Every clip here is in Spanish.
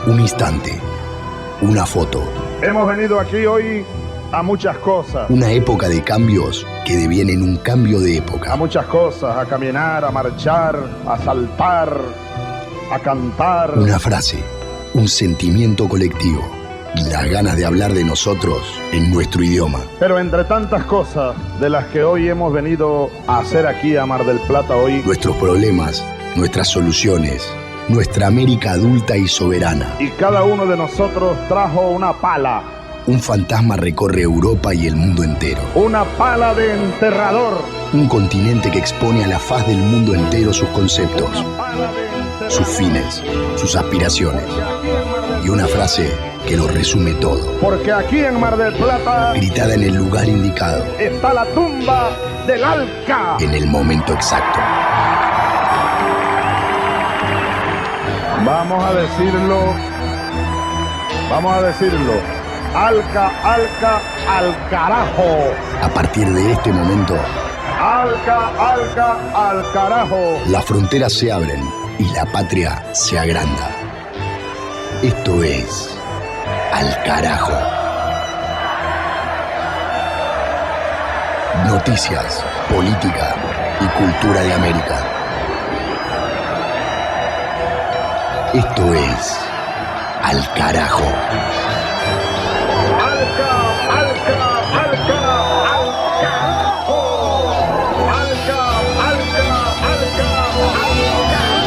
Un instante, una foto. Hemos venido aquí hoy a muchas cosas. Una época de cambios que devienen un cambio de época. A muchas cosas, a caminar, a marchar, a saltar, a cantar. Una frase, un sentimiento colectivo y las ganas de hablar de nosotros en nuestro idioma. Pero entre tantas cosas de las que hoy hemos venido a hacer aquí a Mar del Plata hoy, Nuestros problemas, nuestras soluciones, nuestra América adulta y soberana. y cada uno de nosotros trajo una pala. Un fantasma recorre Europa y el mundo entero. Una pala de enterrador. Un continente que expone a la faz del mundo entero sus conceptos, Una pala de enterrador. sus fines, sus aspiraciones. Y una frase que lo resume todo, Porque aquí en Mar del Plata gritada en el lugar indicado, está la tumba del Alca. en el momento exacto. Vamos a decirlo. Alca, Alca, al carajo. A partir de este momento, Alca, Alca, al carajo. las fronteras se abren y la patria se agranda. Esto es Al Carajo. Noticias, política y cultura de América. Esto es Al Carajo. Alca, Alca, Alca, al carajo. Alca, Alca, Alca, al carajo.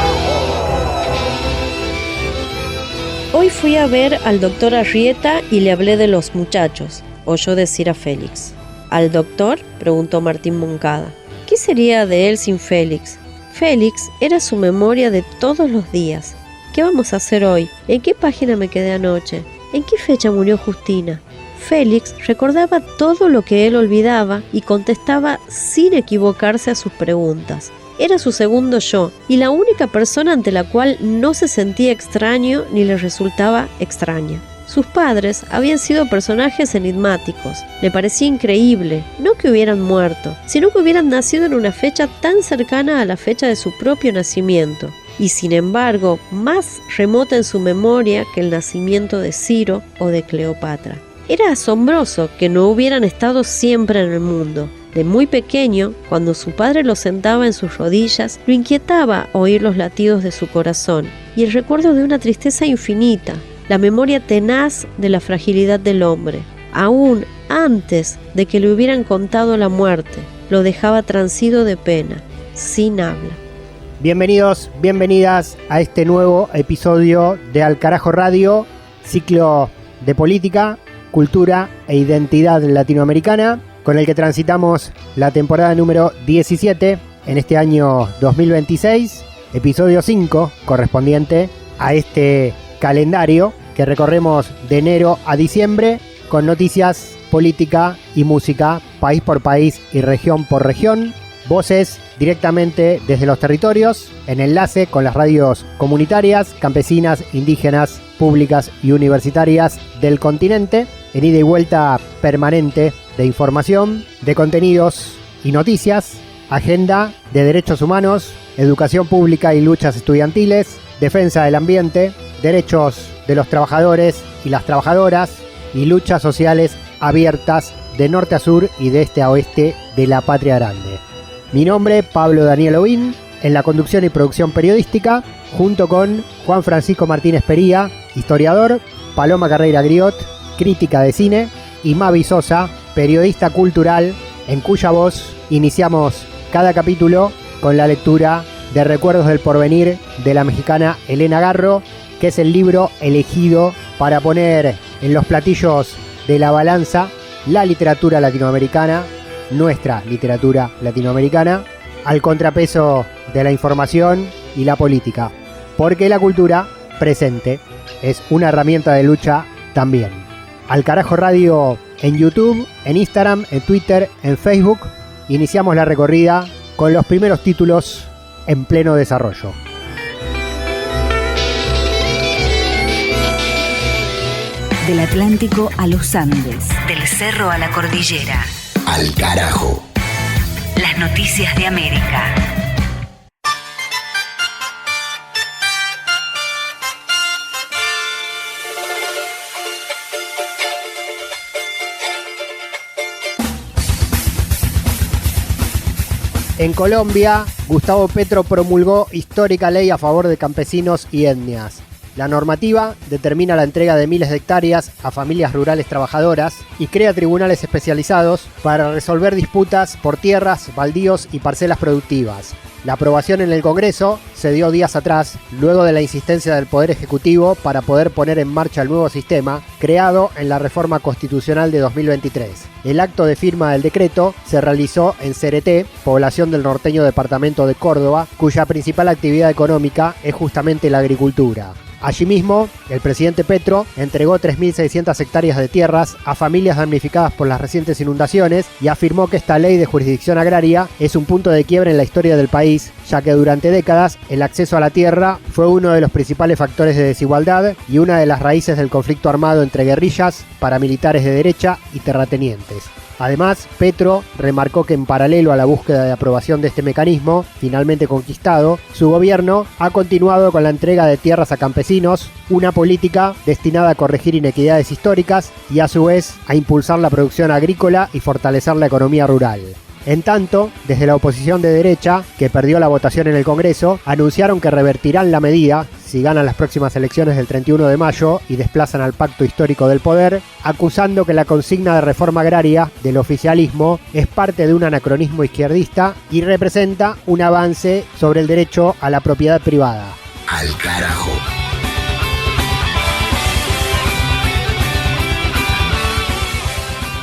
Hoy fui a ver al doctor Arrieta y le hablé de los muchachos, oyó decir a Félix. ¿Al doctor?, preguntó Martín Moncada. ¿Qué sería de él sin Félix? Félix era su memoria de todos los días. ¿Qué vamos a hacer hoy? ¿En qué página me quedé anoche? ¿En qué fecha murió Justina? Félix recordaba todo lo que él olvidaba y contestaba sin equivocarse a sus preguntas. Era su segundo yo y la única persona ante la cual no se sentía extraño ni le resultaba extraña. Sus padres habían sido personajes enigmáticos. Le parecía increíble, no que hubieran muerto, sino que hubieran nacido en una fecha tan cercana a la fecha de su propio nacimiento, y sin embargo más remota en su memoria que el nacimiento de Ciro o de Cleopatra. Era asombroso que no hubieran estado siempre en el mundo. De muy pequeño, cuando su padre lo sentaba en sus rodillas, lo inquietaba oír los latidos de su corazón y el recuerdo de una tristeza infinita, la memoria tenaz de la fragilidad del hombre. Aún antes de que le hubieran contado la muerte, lo dejaba transido de pena, sin habla. Bienvenidos, bienvenidas a este nuevo episodio de Al Carajo Radio, ciclo de política, cultura e identidad latinoamericana, con el que transitamos la temporada número 17 en este año 2026, episodio 5, correspondiente a este calendario que recorremos de enero a diciembre con noticias, política y música, país por país y región por región, voces directamente desde los territorios, en enlace con las radios comunitarias, campesinas, indígenas, públicas y universitarias del continente, en ida y vuelta permanente de información, de contenidos y noticias, agenda de derechos humanos, educación pública y luchas estudiantiles, defensa del ambiente, derechos de los trabajadores y las trabajadoras y luchas sociales abiertas de norte a sur y de este a oeste de la patria grande. Mi nombre, Pablo Daniel Ovín, en la conducción y producción periodística, junto con Juan Francisco Martínez Pería, historiador, Paloma Carreira Griot, crítica de cine, y Mavi Sosa, periodista cultural, en cuya voz iniciamos cada capítulo con la lectura de Recuerdos del Porvenir de la mexicana Elena Garro, que es el libro elegido para poner en los platillos de la balanza la literatura latinoamericana, nuestra literatura latinoamericana, al contrapeso de la información y la política, porque la cultura presente es una herramienta de lucha también. Al Carajo Radio en YouTube, en Instagram, en Twitter, en Facebook, iniciamos la recorrida con los primeros títulos en pleno desarrollo. Del Atlántico a los Andes, del cerro a la cordillera. Al Carajo. Las noticias de América. En Colombia, Gustavo Petro promulgó histórica ley a favor de campesinos y etnias. La normativa determina la entrega de miles de hectáreas a familias rurales trabajadoras y crea tribunales especializados para resolver disputas por tierras, baldíos y parcelas productivas. La aprobación en el Congreso se dio días atrás, luego de la insistencia del Poder Ejecutivo para poder poner en marcha el nuevo sistema creado en la reforma constitucional de 2023. El acto de firma del decreto se realizó en Cereté, población del norteño departamento de Córdoba, cuya principal actividad económica es justamente la agricultura. Allí mismo, el presidente Petro entregó 3.600 hectáreas de tierras a familias damnificadas por las recientes inundaciones y afirmó que esta ley de jurisdicción agraria es un punto de quiebre en la historia del país, ya que durante décadas el acceso a la tierra fue uno de los principales factores de desigualdad y una de las raíces del conflicto armado entre guerrillas, paramilitares de derecha y terratenientes. Además, Petro remarcó que en paralelo a la búsqueda de aprobación de este mecanismo, finalmente conquistado, su gobierno ha continuado con la entrega de tierras a campesinos, una política destinada a corregir inequidades históricas y a su vez a impulsar la producción agrícola y fortalecer la economía rural. En tanto, desde la oposición de derecha, que perdió la votación en el Congreso, anunciaron que revertirán la medida si ganan las próximas elecciones del 31 de mayo y desplazan al pacto histórico del poder, acusando que la consigna de reforma agraria del oficialismo es parte de un anacronismo izquierdista y representa un avance sobre el derecho a la propiedad privada. Al carajo.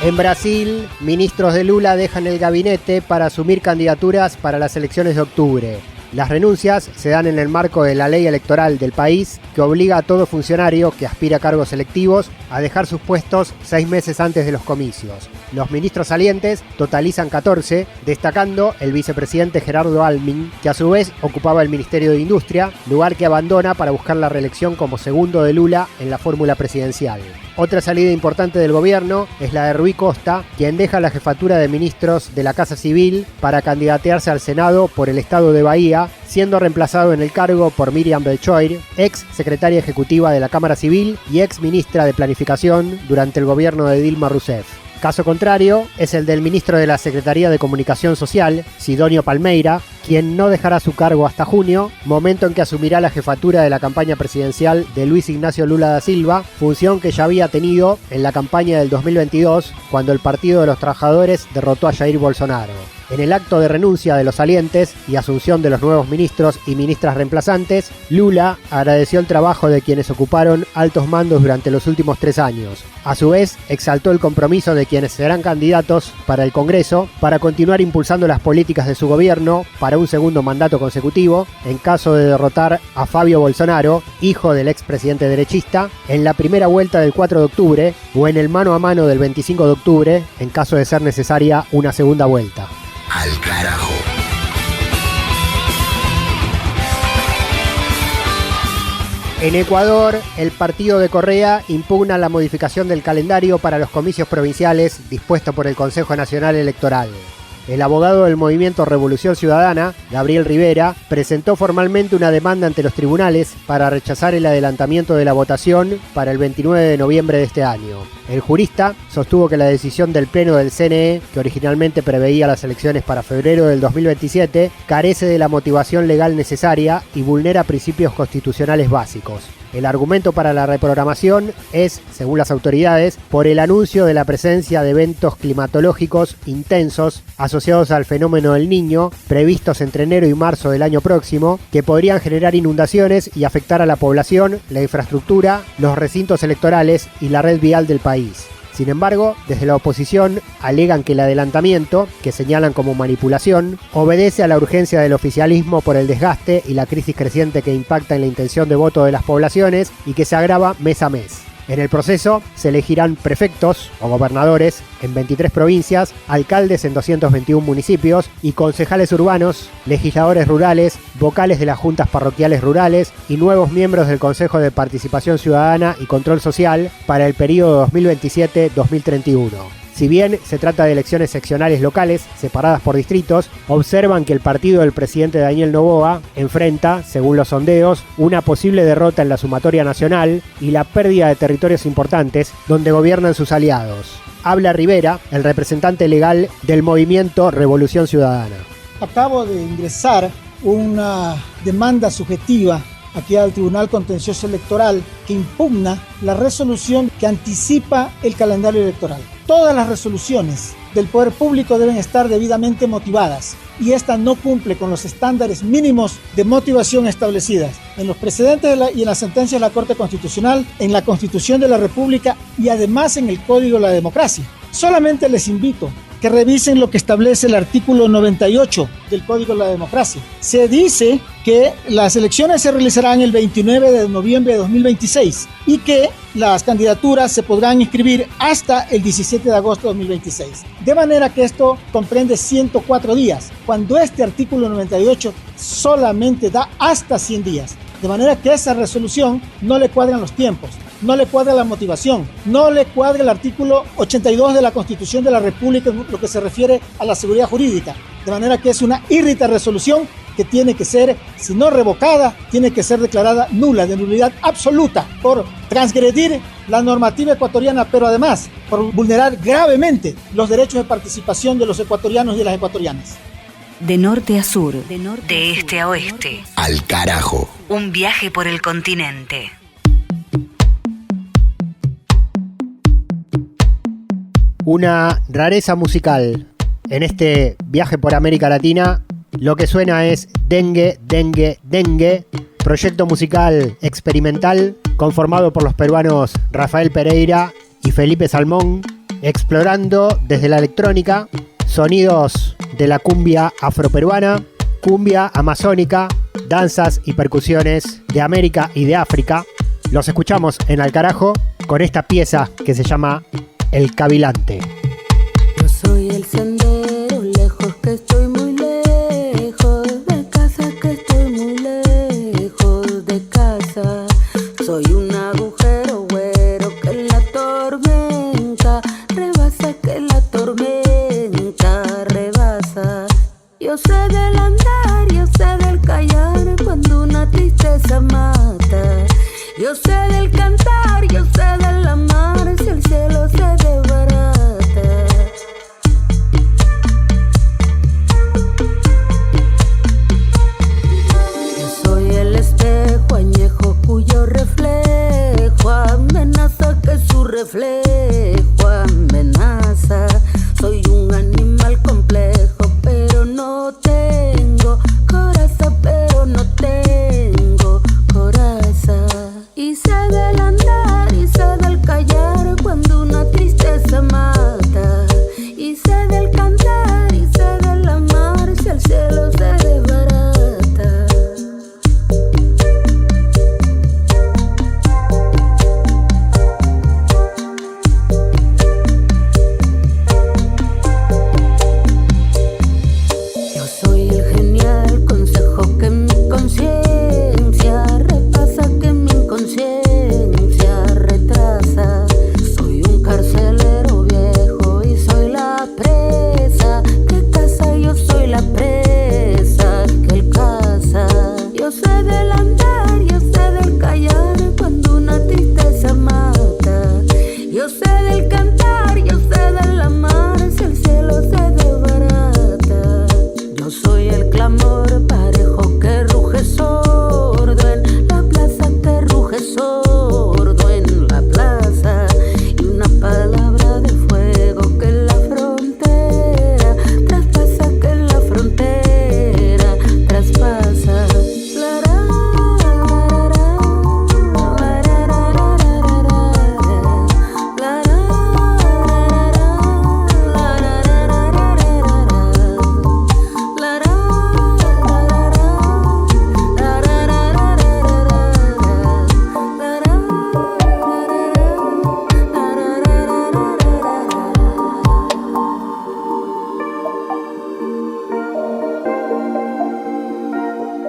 En Brasil, ministros de Lula dejan el gabinete para asumir candidaturas para las elecciones de octubre. Las renuncias se dan en el marco de la ley electoral del país que obliga a todo funcionario que aspira a cargos electivos a dejar sus puestos 6 meses antes de los comicios. Los ministros salientes totalizan 14, destacando el vicepresidente Gerardo Alckmin, que a su vez ocupaba el Ministerio de Industria, lugar que abandona para buscar la reelección como segundo de Lula en la fórmula presidencial. Otra salida importante del gobierno es la de Rui Costa, quien deja la jefatura de ministros de la Casa Civil para candidatearse al Senado por el estado de Bahía, siendo reemplazado en el cargo por Miriam Belchoir, ex secretaria ejecutiva de la Cámara Civil y ex ministra de Planificación durante el gobierno de Dilma Rousseff. Caso contrario es el del ministro de la Secretaría de Comunicación Social, Sidonio Palmeira, quien no dejará su cargo hasta junio, momento en que asumirá la jefatura de la campaña presidencial de Luis Ignacio Lula da Silva, función que ya había tenido en la campaña del 2022, cuando el Partido de los Trabajadores derrotó a Jair Bolsonaro. En el acto de renuncia de los salientes y asunción de los nuevos ministros y ministras reemplazantes, Lula agradeció el trabajo de quienes ocuparon altos mandos durante los últimos 3 años. A su vez, exaltó el compromiso de quienes serán candidatos para el Congreso para continuar impulsando las políticas de su gobierno para un segundo mandato consecutivo en caso de derrotar a Fabio Bolsonaro, hijo del expresidente derechista, en la primera vuelta del 4 de octubre o en el mano a mano del 25 de octubre en caso de ser necesaria una segunda vuelta. Al carajo. En Ecuador, el partido de Correa impugna la modificación del calendario para los comicios provinciales dispuesto por el Consejo Nacional Electoral. El abogado del movimiento Revolución Ciudadana, Gabriel Rivera, presentó formalmente una demanda ante los tribunales para rechazar el adelantamiento de la votación para el 29 de noviembre de este año. El jurista sostuvo que la decisión del Pleno del CNE, que originalmente preveía las elecciones para febrero del 2027, carece de la motivación legal necesaria y vulnera principios constitucionales básicos. El argumento para la reprogramación es, según las autoridades, por el anuncio de la presencia de eventos climatológicos intensos asociados al fenómeno del Niño, previstos entre enero y marzo del año próximo, que podrían generar inundaciones y afectar a la población, la infraestructura, los recintos electorales y la red vial del país. Sin embargo, desde la oposición alegan que el adelantamiento, que señalan como manipulación, obedece a la urgencia del oficialismo por el desgaste y la crisis creciente que impacta en la intención de voto de las poblaciones y que se agrava mes a mes. En el proceso se elegirán prefectos o gobernadores en 23 provincias, alcaldes en 221 municipios y concejales urbanos, legisladores rurales, vocales de las juntas parroquiales rurales y nuevos miembros del Consejo de Participación Ciudadana y Control Social para el periodo 2027-2031. Si bien se trata de elecciones seccionales locales, separadas por distritos, observan que el partido del presidente Daniel Noboa enfrenta, según los sondeos, una posible derrota en la sumatoria nacional y la pérdida de territorios importantes donde gobiernan sus aliados. Habla Rivera, el representante legal del movimiento Revolución Ciudadana. Acabo de ingresar una demanda subjetiva aquí al Tribunal Contencioso Electoral que impugna la resolución que anticipa el calendario electoral. Todas las resoluciones del Poder Público deben estar debidamente motivadas y esta no cumple con los estándares mínimos de motivación establecidas en los precedentes y en las sentencias de la Corte Constitucional, en la Constitución de la República y además en el Código de la Democracia. Solamente les invito que revisen lo que establece el artículo 98 del Código de la Democracia. Se dice que las elecciones se realizarán el 29 de noviembre de 2026 y que las candidaturas se podrán inscribir hasta el 17 de agosto de 2026. De manera que esto comprende 104 días, cuando este artículo 98 solamente da hasta 100 días. De manera que esa resolución no le cuadran los tiempos, no le cuadra la motivación, no le cuadra el artículo 82 de la Constitución de la República en lo que se refiere a la seguridad jurídica. De manera que es una irrita resolución que tiene que ser, si no revocada, tiene que ser declarada nula, de nulidad absoluta, por transgredir la normativa ecuatoriana, pero además por vulnerar gravemente los derechos de participación de los ecuatorianos y de las ecuatorianas. De norte a sur, de este a oeste. Al carajo. Un viaje por el continente. Una rareza musical en este viaje por América Latina. Lo que suena es Dengue, Dengue, Dengue, proyecto musical experimental conformado por los peruanos Rafael Pereira y Felipe Salmón, explorando desde la electrónica sonidos de la cumbia afroperuana, cumbia amazónica, danzas y percusiones de América y de África. Los escuchamos en Al Carajo con esta pieza que se llama El Cavilante. Yo soy el sendero, lejos que estoy muy lejos de casa, que estoy muy lejos de casa. Soy un agujero güero que la tormenta rebasa, que la tormenta rebasa. Yo sé del andar, yo sé del callar cuando una tristeza mata. Yo sé del cantar, yo sé del amar si el cielo se desbarata. Yo soy el espejo añejo cuyo reflejo amenaza, que su reflejo amenaza. Soy un animal complejo, pero no tengo coraza, pero no tengo coraza. Y sé del andar y sé del callar cuando una tristeza mata. Y sé del cantar y sé del amar si el cielo se desbarata. Yo soy el genial consejo que mi conciencia repasa, que mi inconsciencia retrasa. Soy un carcelero viejo y soy la presa que caza, yo soy la presa que él caza. Yo sé del andar, yo sé del callar cuando una tristeza mata. Yo sé del cantar, yo sé del amar si el cielo se desbarata. Yo soy el clamor parejo que ruge sordo en la plaza, que ruge sordo en la plaza. Y una palabra de fuego que la frontera traspasa, que la frontera traspasa.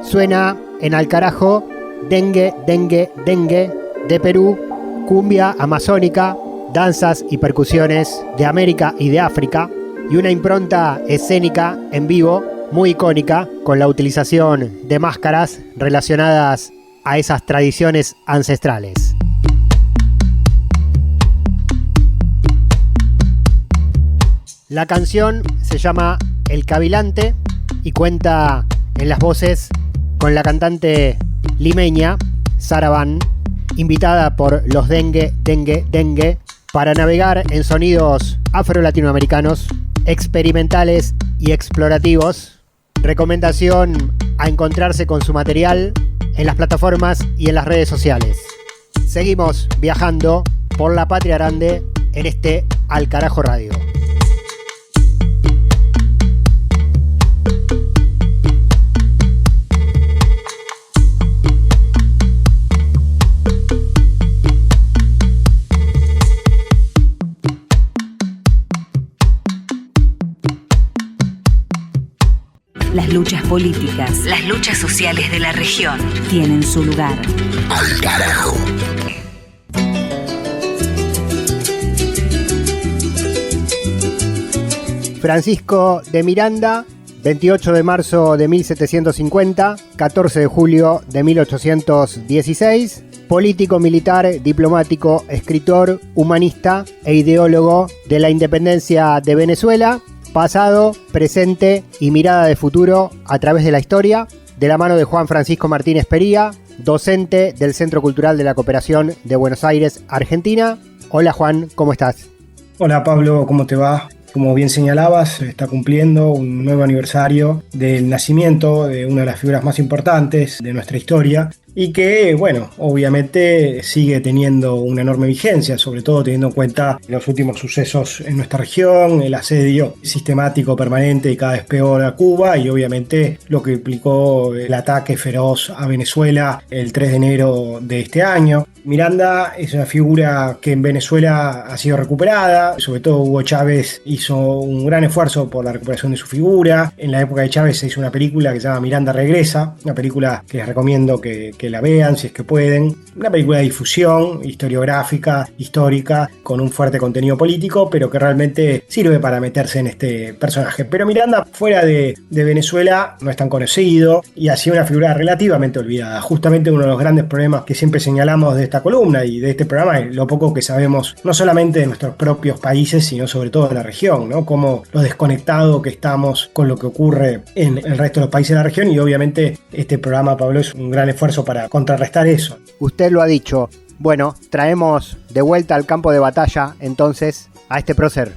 Suena en Al Carajo Dengue, Dengue, Dengue de Perú, cumbia amazónica, danzas y percusiones de América y de África y una impronta escénica en vivo muy icónica con la utilización de máscaras relacionadas a esas tradiciones ancestrales. La canción se llama El Cavilante y cuenta en las voces con la cantante limeña Sara Van, invitada por los Dengue para navegar en sonidos afro-latinoamericanos, experimentales y explorativos. Recomendación a encontrarse con su material en las plataformas y en las redes sociales. Seguimos viajando por la patria grande en este Al Carajo Radio. Las luchas políticas, las luchas sociales de la región tienen su lugar. Al carajo. Francisco de Miranda, 28 de marzo de 1750, 14 de julio de 1816, político militar, diplomático, escritor, humanista e ideólogo de la independencia de Venezuela, pasado, presente y mirada de futuro a través de la historia, de la mano de Juan Francisco Martínez Pería, docente del Centro Cultural de la Cooperación de Buenos Aires, Argentina. Hola Juan, ¿cómo estás? Hola Pablo, ¿cómo te va? Como bien señalabas, se está cumpliendo un nuevo aniversario del nacimiento de una de las figuras más importantes de nuestra historia y que, bueno, obviamente sigue teniendo una enorme vigencia, sobre todo teniendo en cuenta los últimos sucesos en nuestra región, el asedio sistemático, permanente y cada vez peor a Cuba y obviamente lo que implicó el ataque feroz a Venezuela el 3 de enero de este año. Miranda es una figura que en Venezuela ha sido recuperada, sobre todo Hugo Chávez hizo un gran esfuerzo por la recuperación de su figura. En la época de Chávez se hizo una película que se llama Miranda Regresa, una película que les recomiendo que la vean si es que pueden. Una película de difusión, historiográfica, histórica, con un fuerte contenido político, pero que realmente sirve para meterse en este personaje. Pero Miranda, fuera de Venezuela, no es tan conocido y ha sido una figura relativamente olvidada. Justamente uno de los grandes problemas que siempre señalamos de esta columna y de este programa es lo poco que sabemos, no solamente de nuestros propios países, sino sobre todo de la región, ¿no? Como lo desconectado que estamos con lo que ocurre en el resto de los países de la región y obviamente este programa, Pablo, es un gran esfuerzo para contrarrestar eso. Usted lo ha dicho. Bueno, traemos de vuelta al campo de batalla entonces a este prócer.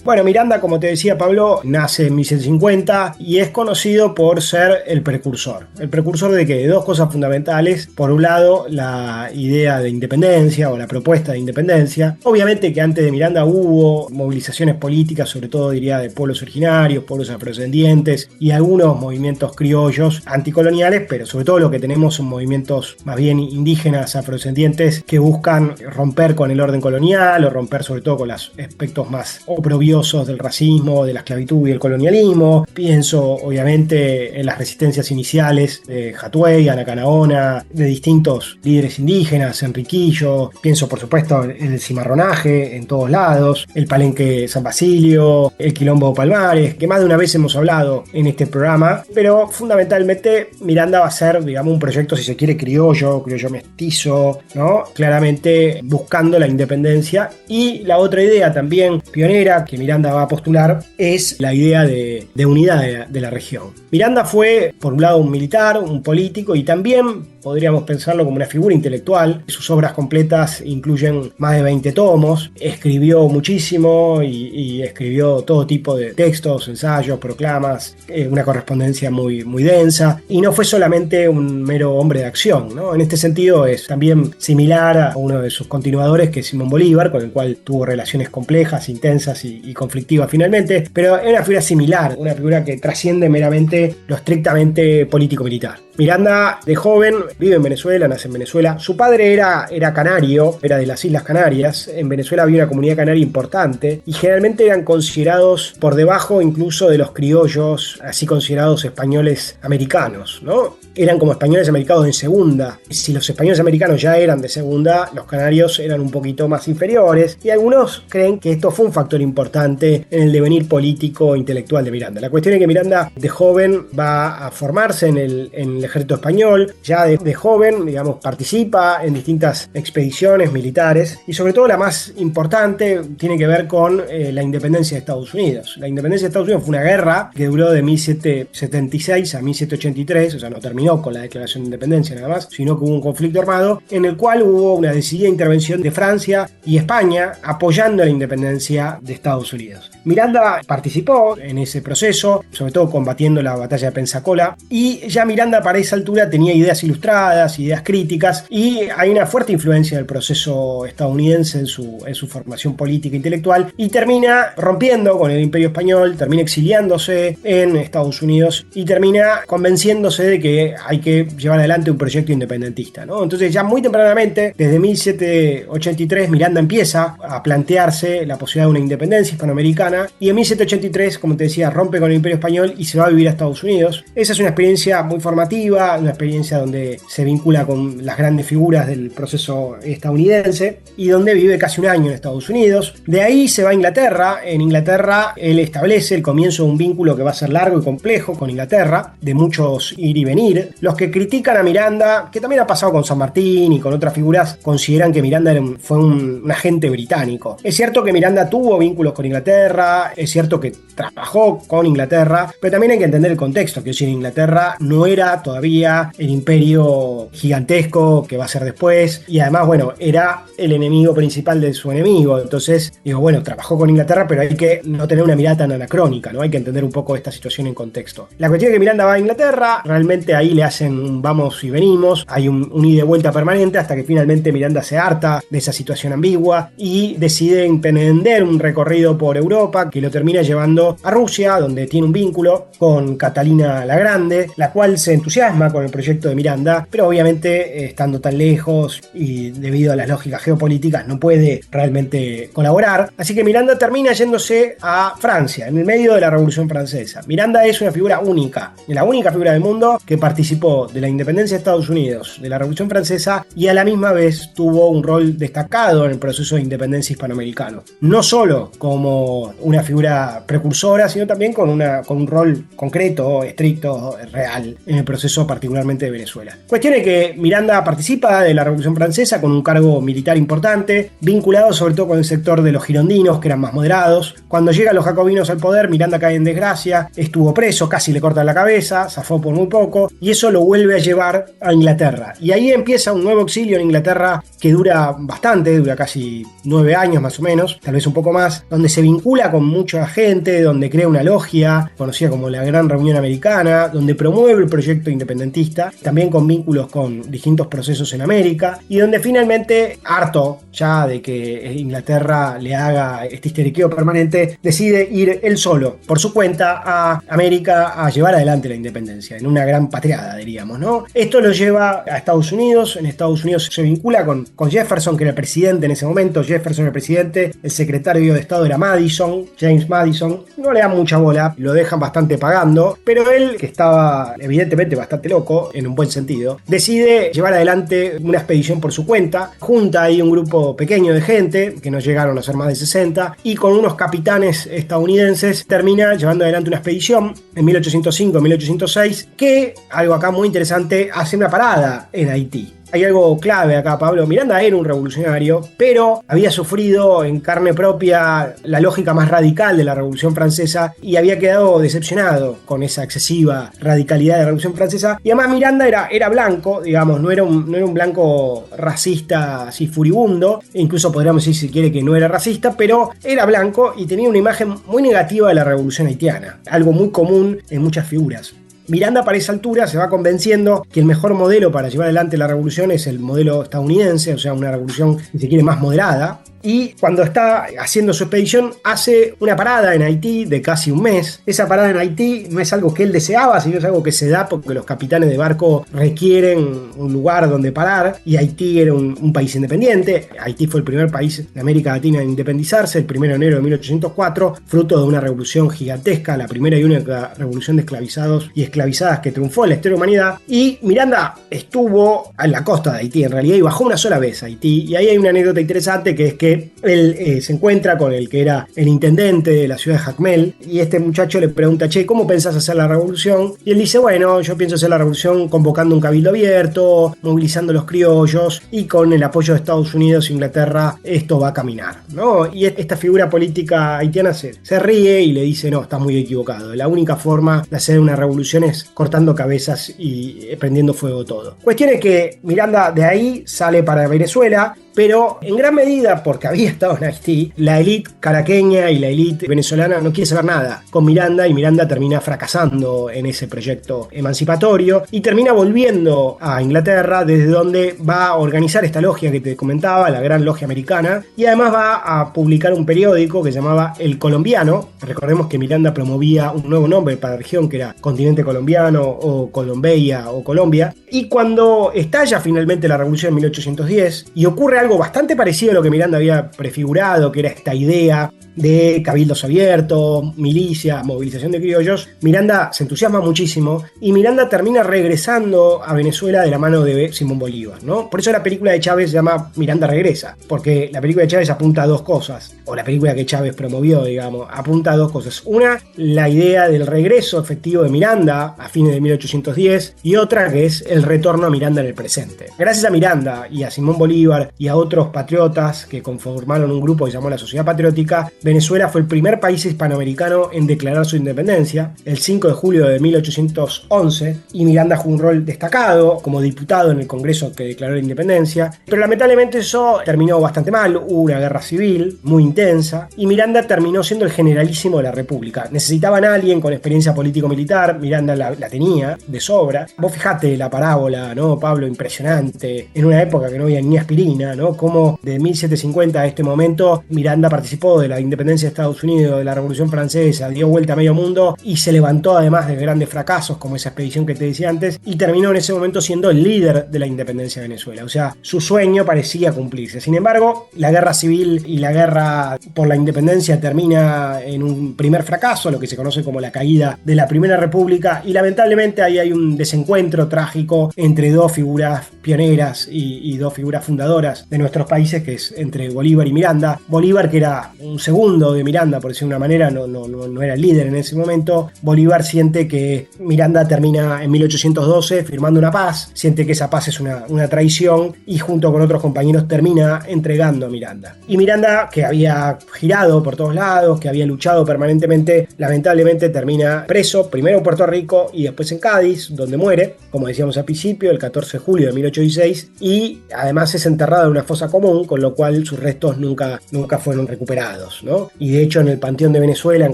Bueno, Miranda, como te decía Pablo, nace en 1750 y es conocido por ser el precursor. ¿El precursor de qué? De dos cosas fundamentales. Por un lado, la idea de independencia o la propuesta de independencia. Obviamente que antes de Miranda hubo movilizaciones políticas, sobre todo diría de pueblos originarios, pueblos afrodescendientes y algunos movimientos criollos anticoloniales, pero sobre todo lo que tenemos son movimientos más bien indígenas afrodescendientes que buscan romper con el orden colonial o romper sobre todo con los aspectos más oprobiosos del racismo, de la esclavitud y el colonialismo. Pienso obviamente en las resistencias iniciales de Hatuey, Ana Canaona, de distintos líderes indígenas, Enriquillo. Pienso por supuesto en el cimarronaje en todos lados, el Palenque San Basilio, el Quilombo Palmares, que más de una vez hemos hablado en este programa, pero fundamentalmente Miranda va a ser, digamos, un proyecto, si se quiere, criollo mestizo, ¿no? Claramente buscando la independencia. Y la otra idea también pionera que Miranda va a postular es la idea de unidad de la región. Miranda fue, por un lado, un militar, un político y también podríamos pensarlo como una figura intelectual. Sus obras completas incluyen más de 20 tomos. Escribió muchísimo y escribió todo tipo de textos, ensayos, proclamas, una correspondencia muy, muy densa. Y no fue solamente un mero hombre de acción, ¿no? En este sentido es también similar a uno de sus continuadores, que es Simón Bolívar, con el cual tuvo relaciones complejas, intensas y conflictivas finalmente, pero es una figura similar, una figura que trasciende meramente lo estrictamente político-militar. Miranda, de joven, vive en Venezuela, nace en Venezuela. Su padre era canario, era de las Islas Canarias. En Venezuela había una comunidad canaria importante y generalmente eran considerados por debajo incluso de los criollos, así considerados españoles americanos, ¿no? Eran como españoles americanos en segunda. Si los españoles americanos ya eran de segunda, los canarios eran un poquito más inferiores y algunos creen que esto fue un factor importante en el devenir político e intelectual de Miranda. La cuestión es que Miranda, de joven, va a formarse en el ejército español. Ya de joven, digamos, participa en distintas expediciones militares y sobre todo la más importante tiene que ver con la independencia de Estados Unidos. La independencia de Estados Unidos fue una guerra que duró de 1776 a 1783, o sea, no terminó con la declaración de independencia nada más, sino que hubo un conflicto armado en el cual hubo una decidida intervención de Francia y España apoyando la independencia de Estados Unidos. Miranda participó en ese proceso, sobre todo combatiendo la batalla de Pensacola, y ya Miranda para esa altura tenía ideas ilustradas, ideas críticas, y hay una fuerte influencia del proceso estadounidense en su formación política e intelectual, y termina rompiendo con el Imperio Español, termina exiliándose en Estados Unidos y termina convenciéndose de que hay que llevar adelante un proyecto independentista, ¿no? Entonces ya muy tempranamente, desde 1783, Miranda empieza a plantearse la posibilidad de una independencia hispanoamericana y en 1783, como te decía, rompe con el Imperio Español y se va a vivir a Estados Unidos. Esa es una experiencia muy formativa, una experiencia donde se vincula con las grandes figuras del proceso estadounidense y donde vive casi un año en Estados Unidos. De ahí se va a Inglaterra. En Inglaterra él establece el comienzo de un vínculo que va a ser largo y complejo con Inglaterra, de muchos ir y venir. Los que critican a Miranda, que también ha pasado con San Martín y con otras figuras, consideran que Miranda fue un agente británico. Es cierto que Miranda tuvo vínculos con Inglaterra, es cierto que trabajó con Inglaterra, pero también hay que entender el contexto, que es decir, Inglaterra no era todavía el imperio gigantesco que va a ser después, y además, bueno, era el enemigo principal de su enemigo. Entonces, digo, bueno, trabajó con Inglaterra, pero hay que no tener una mirada tan anacrónica, ¿no? Hay que entender un poco esta situación en contexto. La cuestión es que Miranda va a Inglaterra, realmente ahí le hacen un vamos y venimos, hay un ida y vuelta permanente hasta que finalmente Miranda se harta de esa situación ambigua y decide emprender un recorrido por Europa que lo termina llevando a Rusia, donde tiene un vínculo con Catalina la Grande, la cual se entusiasma con el proyecto de Miranda, pero obviamente estando tan lejos y debido a las lógicas geopolíticas no puede realmente colaborar, así que Miranda termina yéndose a Francia, en el medio de la Revolución Francesa. Miranda es una figura única, la única figura del mundo que participó de la independencia de Estados Unidos, de la Revolución Francesa, y a la misma vez tuvo un rol destacado en el proceso de independencia hispanoamericano. No solo como una figura precursora, sino también con un rol concreto, estricto, real, en el proceso particularmente de Venezuela. Cuestión es que Miranda participa de la Revolución Francesa con un cargo militar importante, vinculado sobre todo con el sector de los girondinos, que eran más moderados. Cuando llegan los jacobinos al poder, Miranda cae en desgracia, estuvo preso, casi le cortan la cabeza, zafó por muy poco, y eso lo vuelve a llevar a Inglaterra. Y ahí empieza un nuevo exilio en Inglaterra que dura bastante, dura casi 9 años más o menos, tal vez un poco más, donde se vincula con mucha gente, donde crea una logia, conocida como la Gran Reunión Americana, donde promueve el proyecto independentista, también con vínculos con distintos procesos en América, y donde finalmente, harto ya de que Inglaterra le haga este histeriqueo permanente, decide ir él solo, por su cuenta, a América a llevar adelante la independencia, en una gran patriada, diríamos, ¿no? Esto lo lleva a Estados Unidos. En Estados Unidos se vincula con Jefferson, que era el presidente en ese momento. Jefferson era el presidente, el secretario de Estado era Madison, James Madison. No le dan mucha bola, lo dejan bastante pagando, pero él, que estaba evidentemente bastante loco, en un buen sentido, decide llevar adelante una expedición por su cuenta, junta ahí un grupo pequeño de gente, que no llegaron a ser más de 60, y con unos capitanes estadounidenses termina llevando adelante una expedición en 1805-1806, que, algo acá muy interesante, hace una parada en Haití. Hay algo clave acá, Pablo. Miranda era un revolucionario, pero había sufrido en carne propia la lógica más radical de la Revolución Francesa y había quedado decepcionado con esa excesiva radicalidad de la Revolución Francesa. Y además Miranda era blanco, digamos, no era un blanco racista así furibundo, incluso podríamos decir, si quiere, que no era racista, pero era blanco y tenía una imagen muy negativa de la Revolución haitiana, algo muy común en muchas figuras. Miranda, para esa altura, se va convenciendo que el mejor modelo para llevar adelante la revolución es el modelo estadounidense, o sea, una revolución, si se quiere, más moderada. Y cuando está haciendo su expedición, hace una parada en Haití de casi un mes. Esa parada en Haití no es algo que él deseaba, sino es algo que se da porque los capitanes de barco requieren un lugar donde parar, y Haití era un país independiente. Haití fue el primer país de América Latina en independizarse, el 1 de enero de 1804, fruto de una revolución gigantesca, la primera y única revolución de esclavizados y esclavizadas que triunfó en la historia de la humanidad. Y Miranda estuvo en la costa de Haití, en realidad, y bajó una sola vez a Haití. Y ahí hay una anécdota interesante, que es que que él se encuentra con el que era el intendente de la ciudad de Jacmel, y este muchacho le pregunta, che, ¿cómo pensás hacer la revolución? Y él dice, bueno, yo pienso hacer la revolución convocando un cabildo abierto, movilizando a los criollos, y con el apoyo de Estados Unidos e Inglaterra esto va a caminar, ¿no? Y esta figura política haitiana se ríe y le dice, no, estás muy equivocado, la única forma de hacer una revolución es cortando cabezas y prendiendo fuego todo. Cuestión es que Miranda de ahí sale para Venezuela, pero en gran medida porque había estado en Haití, la élite caraqueña y la élite venezolana no quiere saber nada con Miranda, y Miranda termina fracasando en ese proyecto emancipatorio y termina volviendo a Inglaterra, desde donde va a organizar esta logia que te comentaba, la Gran Logia Americana, y además va a publicar un periódico que se llamaba El Colombiano. Recordemos que Miranda promovía un nuevo nombre para la región, que era Continente Colombiano o Colombeia o Colombia, y cuando estalla finalmente la revolución en 1810 y ocurre algo bastante parecido a lo que Miranda había prefigurado, que era esta idea de cabildos abiertos, milicias, movilización de criollos, Miranda se entusiasma muchísimo y Miranda termina regresando a Venezuela de la mano de Simón Bolívar, ¿no? Por eso la película de Chávez se llama Miranda regresa, porque la película de Chávez apunta a dos cosas, o la película que Chávez promovió, digamos, apunta a dos cosas. Una, la idea del regreso efectivo de Miranda a fines de 1810, y otra que es el retorno a Miranda en el presente. Gracias a Miranda y a Simón Bolívar y a otros patriotas que conformaron un grupo que se llamó la Sociedad Patriótica, Venezuela fue el primer país hispanoamericano en declarar su independencia el 5 de julio de 1811, y Miranda jugó un rol destacado como diputado en el Congreso que declaró la independencia, pero lamentablemente eso terminó bastante mal. Hubo una guerra civil muy intensa y Miranda terminó siendo el generalísimo de la República. Necesitaban a alguien con experiencia político-militar, Miranda la tenía de sobra. Vos fijate la parábola, ¿no, Pablo? Impresionante, en una época que no había ni aspirina, ¿no? Como de 1750 a este momento Miranda participó de la independencia de Estados Unidos, de la Revolución Francesa, dio vuelta a medio mundo y se levantó además de grandes fracasos como esa expedición que te decía antes, y terminó en ese momento siendo el líder de la independencia de Venezuela. O sea, su sueño parecía cumplirse. Sin embargo, la guerra civil y la guerra por la independencia termina en un primer fracaso, lo que se conoce como la caída de la Primera República, y lamentablemente ahí hay un desencuentro trágico entre dos figuras pioneras y dos figuras fundadoras de nuestros países, que es entre Bolívar y Miranda. Bolívar, que era un segundo de Miranda, por decirlo de una manera, no era el líder en ese momento. Bolívar siente que Miranda termina en 1812 firmando una paz, siente que esa paz es una traición, y junto con otros compañeros termina entregando a Miranda. Y Miranda, que había girado por todos lados, que había luchado permanentemente, lamentablemente termina preso, primero en Puerto Rico y después en Cádiz, donde muere, como decíamos al principio, el 14 de julio de 1816, y además es enterrado en una fosa común, con lo cual sus restos nunca fueron recuperados, ¿no? Y de hecho en el Panteón de Venezuela, en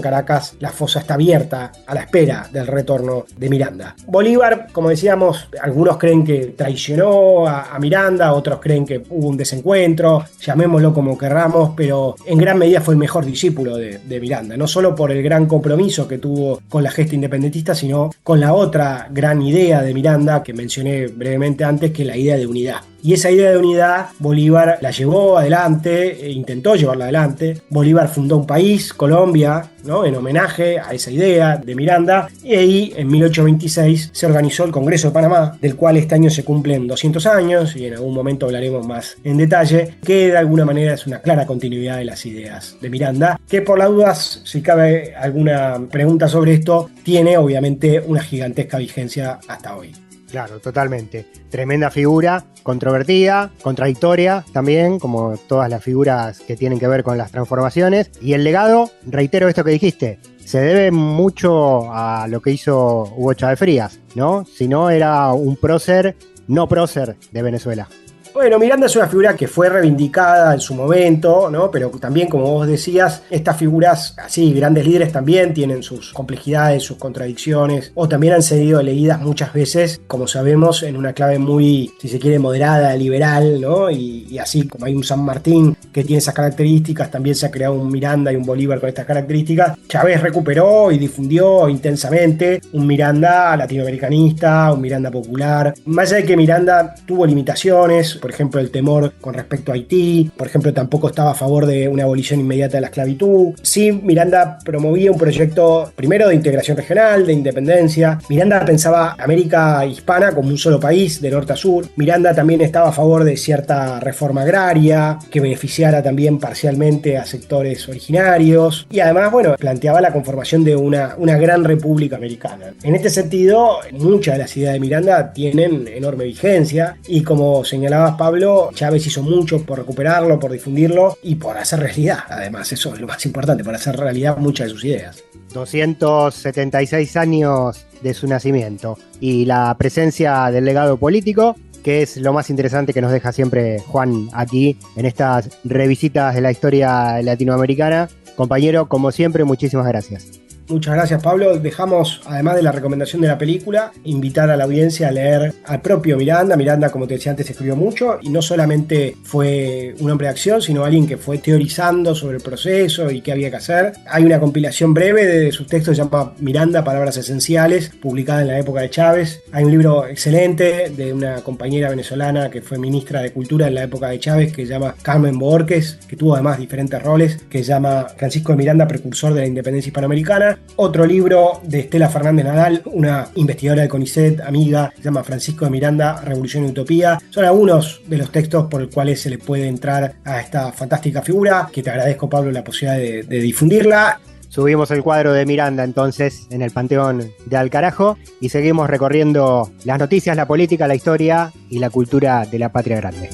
Caracas, la fosa está abierta a la espera del retorno de Miranda. Bolívar, como decíamos, algunos creen que traicionó a Miranda, otros creen que hubo un desencuentro, llamémoslo como querramos, pero en gran medida fue el mejor discípulo de Miranda, no solo por el gran compromiso que tuvo con la gesta independentista, sino con la otra gran idea de Miranda que mencioné brevemente antes, que es la idea de unidad. Y esa idea de unidad Bolívar la llevó adelante, intentó llevarla adelante. Bolívar fundó un país, Colombia, ¿no?, en homenaje a esa idea de Miranda, y ahí en 1826 se organizó el Congreso de Panamá, del cual este año se cumplen 200 años, y en algún momento hablaremos más en detalle, que de alguna manera es una clara continuidad de las ideas de Miranda, que por las dudas, si cabe alguna pregunta sobre esto, tiene obviamente una gigantesca vigencia hasta hoy. Claro, totalmente. Tremenda figura, controvertida, contradictoria también, como todas las figuras que tienen que ver con las transformaciones. Y el legado, reitero esto que dijiste, se debe mucho a lo que hizo Hugo Chávez Frías, ¿no? Si no, era un prócer, no prócer de Venezuela. Bueno, Miranda es una figura que fue reivindicada en su momento, ¿no? Pero también, como vos decías, estas figuras, así, grandes líderes, también tienen sus complejidades, sus contradicciones, o también han sido leídas muchas veces, como sabemos, en una clave muy, si se quiere, moderada, liberal, ¿no? Y así como hay un San Martín que tiene esas características, también se ha creado un Miranda y un Bolívar con estas características. Chávez recuperó y difundió intensamente un Miranda latinoamericanista, un Miranda popular. Más allá de que Miranda tuvo limitaciones, por ejemplo el temor con respecto a Haití, por ejemplo tampoco estaba a favor de una abolición inmediata de la esclavitud. Sí, Miranda promovía un proyecto primero de integración regional, de independencia. Miranda pensaba América hispana como un solo país, de norte a sur. Miranda también estaba a favor de cierta reforma agraria que beneficiara también parcialmente a sectores originarios, y además, bueno, planteaba la conformación de una gran república americana. En este sentido, muchas de las ideas de Miranda tienen enorme vigencia, y como señalabas, Pablo, Chávez hizo mucho por recuperarlo, por difundirlo y por hacer realidad, además, eso es lo más importante, por hacer realidad muchas de sus ideas. 276 años de su nacimiento y la presencia del legado político, que es lo más interesante que nos deja siempre Juan aquí en estas revisitas de la historia latinoamericana. Compañero, como siempre, muchísimas gracias. Muchas gracias, Pablo. Dejamos, además de la recomendación de la película, invitar a la audiencia a leer al propio Miranda. Miranda, como te decía antes, escribió mucho y no solamente fue un hombre de acción, sino alguien que fue teorizando sobre el proceso y qué había que hacer. Hay una compilación breve de sus textos que se llama Miranda, Palabras Esenciales, publicada en la época de Chávez. Hay un libro excelente de una compañera venezolana que fue ministra de Cultura en la época de Chávez, que se llama Carmen Borges, que tuvo además diferentes roles, que se llama Francisco de Miranda, precursor de la independencia hispanoamericana. Otro libro de Estela Fernández Nadal, una investigadora de CONICET, amiga, se llama Francisco de Miranda, Revolución y Utopía. Son algunos de los textos por los cuales se le puede entrar a esta fantástica figura, que te agradezco, Pablo, la posibilidad de difundirla. Subimos el cuadro de Miranda entonces en el Panteón de Alcarajo y seguimos recorriendo las noticias, la política, la historia y la cultura de la patria grande.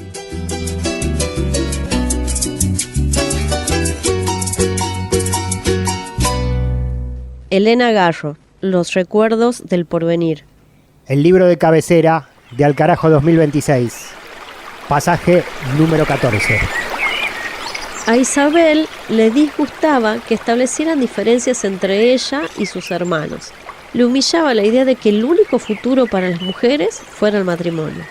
Elena Garro, Los recuerdos del porvenir. El libro de cabecera de Alcarajo 2026. Pasaje número 14. A Isabel le disgustaba que establecieran diferencias entre ella y sus hermanos. Le humillaba la idea de que el único futuro para las mujeres fuera el matrimonio.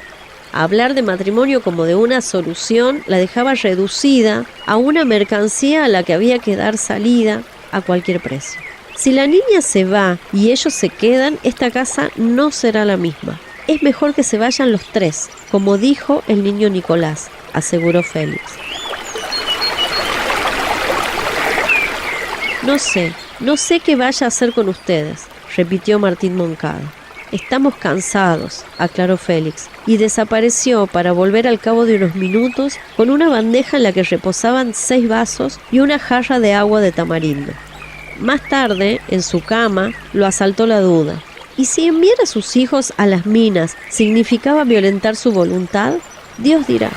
Hablar de matrimonio como de una solución la dejaba reducida a una mercancía a la que había que dar salida a cualquier precio. Si la niña se va y ellos se quedan, esta casa no será la misma. Es mejor que se vayan los tres, como dijo el niño Nicolás, aseguró Félix. No sé qué vaya a hacer con ustedes, repitió Martín Moncada. Estamos cansados, aclaró Félix, y desapareció para volver al cabo de unos minutos con una bandeja en la que reposaban 6 vasos y una jarra de agua de tamarindo. Más tarde, en su cama, lo asaltó la duda. ¿Y si enviar a sus hijos a las minas significaba violentar su voluntad? Dios dirá.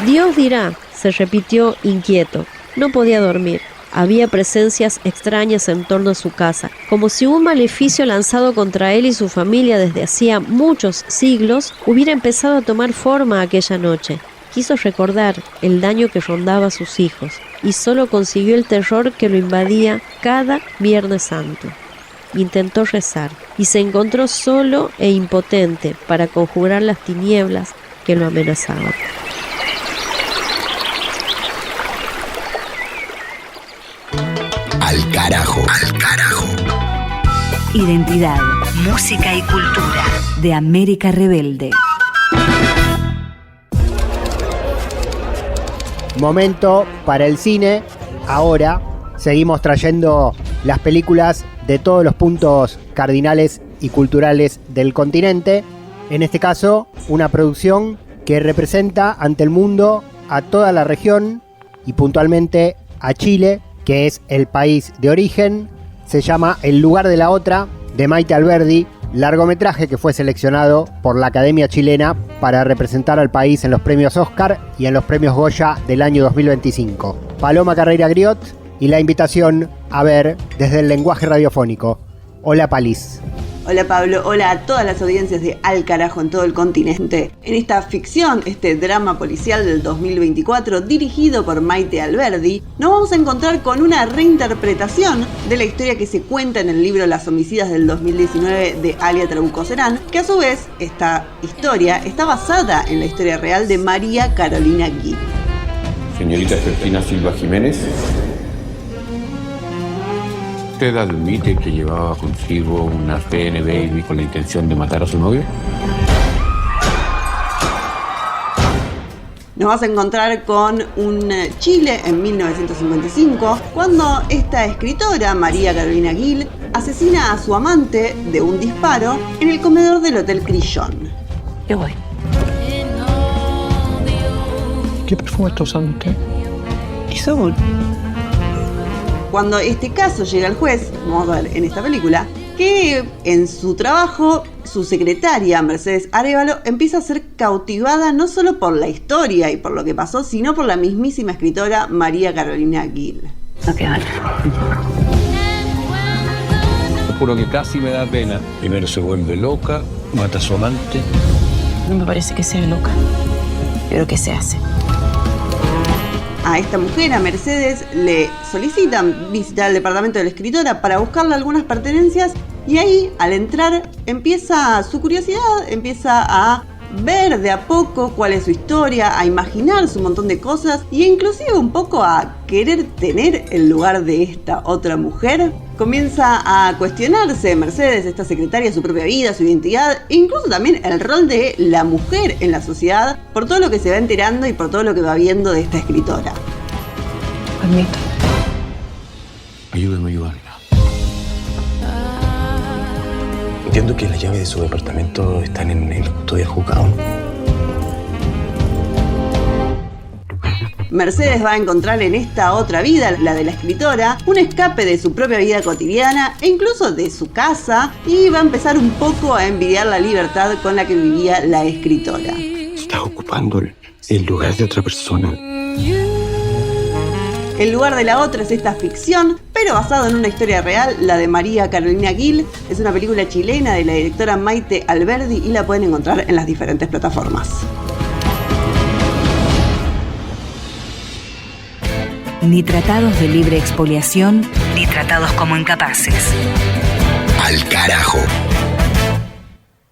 Dios dirá, se repitió inquieto. No podía dormir. Había presencias extrañas en torno a su casa, como si un maleficio lanzado contra él y su familia desde hacía muchos siglos hubiera empezado a tomar forma aquella noche. Quiso recordar el daño que rondaba a sus hijos y solo consiguió el terror que lo invadía cada Viernes Santo. Intentó rezar y se encontró solo e impotente para conjurar las tinieblas que lo amenazaban. Al carajo. Al carajo. Identidad, música y cultura de América Rebelde. Momento para el cine. Ahora seguimos trayendo las películas de todos los puntos cardinales y culturales del continente. En este caso, una producción que representa ante el mundo a toda la región y puntualmente a Chile, que es el país de origen. Se llama El lugar de la otra, de Maite Alberdi, largometraje que fue seleccionado por la Academia Chilena para representar al país en los premios Oscar y en los premios Goya del año 2025. Paloma Carreira Griot y la invitación a ver desde el lenguaje radiofónico. Hola Palis. Hola Pablo, hola a todas las audiencias de Al Carajo en todo el continente. En esta ficción, este drama policial del 2024, dirigido por Maite Alberdi, nos vamos a encontrar con una reinterpretación de la historia que se cuenta en el libro Las homicidas del 2019 de Alia Trabuco Serán, que a su vez, esta historia está basada en la historia real de María Carolina Gui. Señorita Cristina Silva Jiménez, ¿usted admite que llevaba consigo una CN Baby con la intención de matar a su novio? Nos vas a encontrar con un Chile en 1955, cuando esta escritora, María Carolina Gil, asesina a su amante de un disparo en el comedor del Hotel Crillon. Yo voy. ¿Qué perfume está usando usted? Isabel. Cuando este caso llega al juez, vamos a ver en esta película, que en su trabajo, su secretaria, Mercedes Arévalo, empieza a ser cautivada no solo por la historia y por lo que pasó, sino por la mismísima escritora María Carolina Gil. No te vale. Juro que casi me da pena. Primero se vuelve loca, mata a su amante. No me parece que sea loca, pero que se hace. A esta mujer, a Mercedes, le solicitan visitar el departamento de la escritora para buscarle algunas pertenencias y ahí, al entrar, empieza su curiosidad, empieza a ver de a poco cuál es su historia, a imaginarse un montón de cosas e inclusive un poco a querer tener el lugar de esta otra mujer. Comienza a cuestionarse Mercedes, esta secretaria, su propia vida, su identidad e incluso también el rol de la mujer en la sociedad por todo lo que se va enterando y por todo lo que va viendo de esta escritora. Permito. Ayúdame a ayudarla. Entiendo que las llaves de su departamento están en la custodia del juzgado. Mercedes va a encontrar en esta otra vida, la de la escritora, un escape de su propia vida cotidiana e incluso de su casa, y va a empezar un poco a envidiar la libertad con la que vivía la escritora. Estás ocupando el lugar de otra persona. El lugar de la otra es esta ficción, pero basado en una historia real, la de María Carolina Gil. Es una película chilena de la directora Maite Alberdi y la pueden encontrar en las diferentes plataformas. Ni tratados de libre expoliación, ni tratados como incapaces. Al carajo.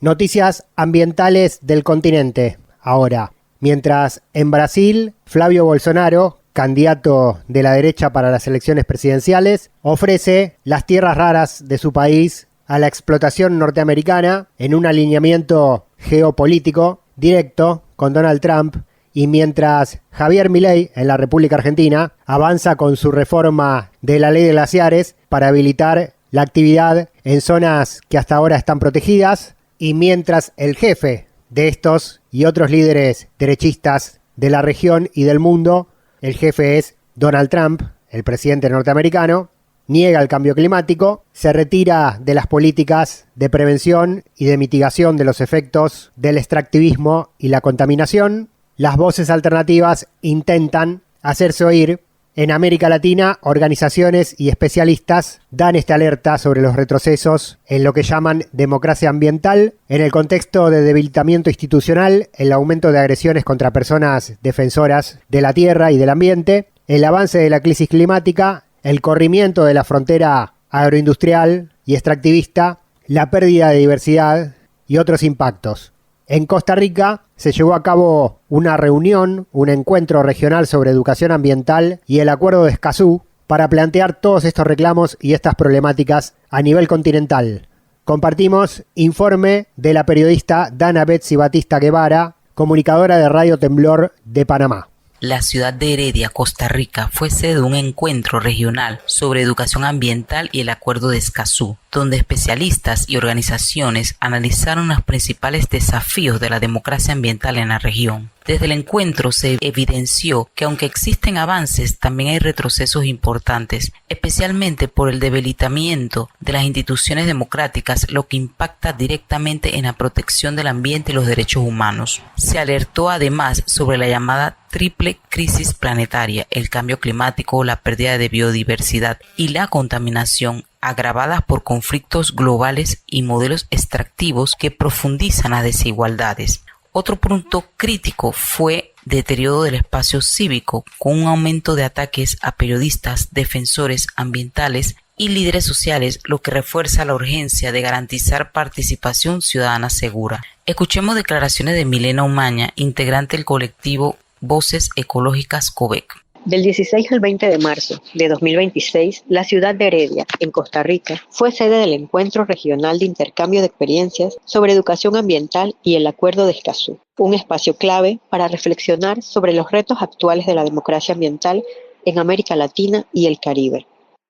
Noticias ambientales del continente. Ahora, mientras en Brasil, Flavio Bolsonaro, candidato de la derecha para las elecciones presidenciales, ofrece las tierras raras de su país a la explotación norteamericana en un alineamiento geopolítico directo con Donald Trump, y mientras Javier Milei en la República Argentina avanza con su reforma de la ley de glaciares para habilitar la actividad en zonas que hasta ahora están protegidas, y mientras el jefe de estos y otros líderes derechistas de la región y del mundo, el jefe es Donald Trump, el presidente norteamericano, niega el cambio climático, se retira de las políticas de prevención y de mitigación de los efectos del extractivismo y la contaminación, las voces alternativas intentan hacerse oír. En América Latina, organizaciones y especialistas dan esta alerta sobre los retrocesos en lo que llaman democracia ambiental, en el contexto de debilitamiento institucional, el aumento de agresiones contra personas defensoras de la tierra y del ambiente, el avance de la crisis climática, el corrimiento de la frontera agroindustrial y extractivista, la pérdida de diversidad y otros impactos. En Costa Rica se llevó a cabo una reunión, un encuentro regional sobre educación ambiental y el Acuerdo de Escazú para plantear todos estos reclamos y estas problemáticas a nivel continental. Compartimos informe de la periodista Dana Betsy Batista Guevara, comunicadora de Radio Temblor de Panamá. La ciudad de Heredia, Costa Rica, fue sede de un encuentro regional sobre educación ambiental y el Acuerdo de Escazú, donde especialistas y organizaciones analizaron los principales desafíos de la democracia ambiental en la región. Desde el encuentro se evidenció que aunque existen avances, también hay retrocesos importantes, especialmente por el debilitamiento de las instituciones democráticas, lo que impacta directamente en la protección del ambiente y los derechos humanos. Se alertó además sobre la llamada triple crisis planetaria, el cambio climático, la pérdida de biodiversidad y la contaminación, agravadas por conflictos globales y modelos extractivos que profundizan las desigualdades. Otro punto crítico fue deterioro del espacio cívico, con un aumento de ataques a periodistas, defensores ambientales y líderes sociales, lo que refuerza la urgencia de garantizar participación ciudadana segura. Escuchemos declaraciones de Milena Umaña, integrante del colectivo Voces Ecológicas COVEC. Del 16 al 20 de marzo de 2026, la ciudad de Heredia, en Costa Rica, fue sede del Encuentro Regional de Intercambio de Experiencias sobre Educación Ambiental y el Acuerdo de Escazú, un espacio clave para reflexionar sobre los retos actuales de la democracia ambiental en América Latina y el Caribe.